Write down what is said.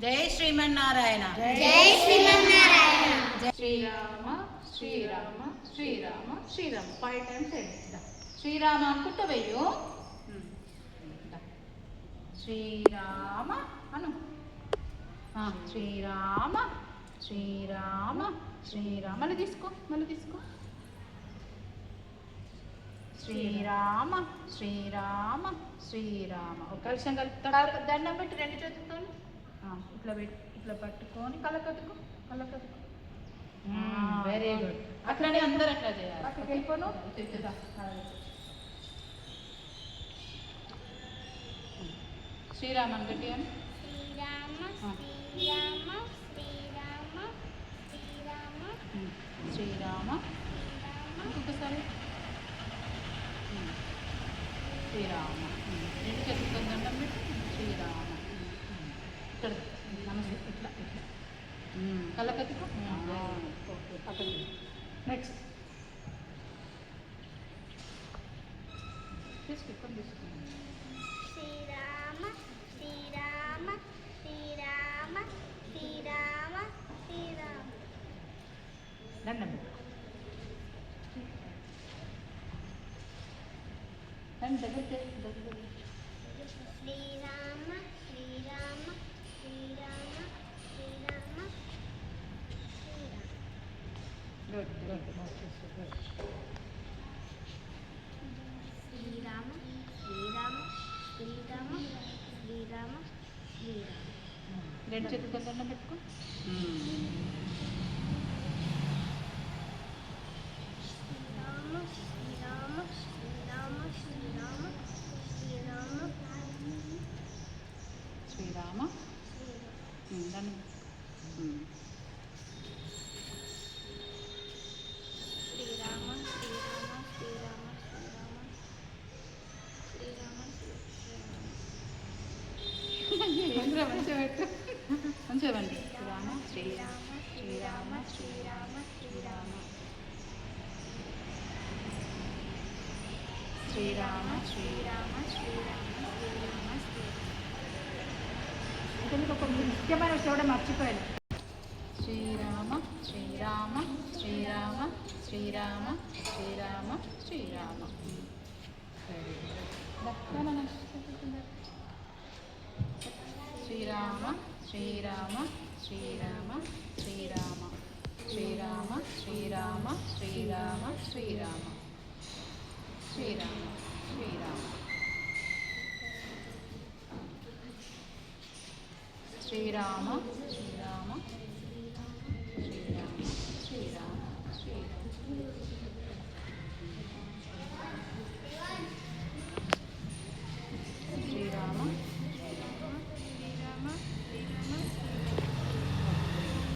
జై శ్రీమన్నారాయణ. జై శ్రీమన్నారాయణ. శ్రీరామ శ్రీరామ శ్రీరామ శ్రీరామ 5 times శ్రీరామ అనుకుంటూ వెయ్యు. శ్రీరామ అను. శ్రీరామ శ్రీరామ శ్రీరామ మళ్ళీ తీసుకో శ్రీరామ శ్రీరామ శ్రీరామ. ఒక కలిసం కలుపుతా. దండం పెట్టి 2 చేతులతో ఇట్లా పెట్టి ఇట్లా పట్టుకొని కళ్ళకద్దుకో. Very good. అట్లనే అందరు అట్లా చేయాలి. అక్కడికి వెళ్ళిపోను. శ్రీరామ గట్టి అని. శ్రీరామ ఇంకొకసారి శ్రీరామ. 2 చేతులతో దండం పెట్టి శ్రీరామ. ఇక్కడ నమస్తే ఇట్లా కళ్ళకత్తుకో. అక్కడ నెక్స్ట్ తీసుకోండి. శ్రీరామ శ్రీరామ శ్రీరామ శ్రీరామ శ్రీరామ. దండం దగ్గర శ్రీరామ శ్రీరామ శ్రీరామ శ్రీరామ శ్రీరామ. గుడ్. శ్రీరామ శ్రీరామ శ్రీరామ శ్రీరామ శ్రీరామ. 2 చేతులతో దండం పెట్టుకో. శ్రీరామ శ్రీరామ శ్రీరామ శ్రీరామ శ్రీరామ శ్రీరామ దండం. శ్రీరామ శ్రీరామ శ్రీరామ శ్రీరామ శ్రీరామ. మంచిగా పెట్టు. మంచిగా రండి. శ్రీరామ శ్రీరామ శ్రీరామ శ్రీరామ శ్రీరామ శ్రీరామ శ్రీరామ శ్రీరామ శ్రీరామ శ్రీరామ. అంటే మీకు ఒక ముఖ్యమైన విషయం మర్చిపోయాను. శ్రీరామ శ్రీరామ శ్రీరామ శ్రీరామ శ్రీరామ శ్రీరామ. శ్రీరామ శ్రీరామ శ్రీరామ శ్రీరామ శ్రీరామ శ్రీరామ శ్రీరామ శ్రీరామ శ్రీరామ శ్రీరామ శ్రీరామ శ్రీరామ శ్రీరామ శ్రీరామ శ్రీరామ.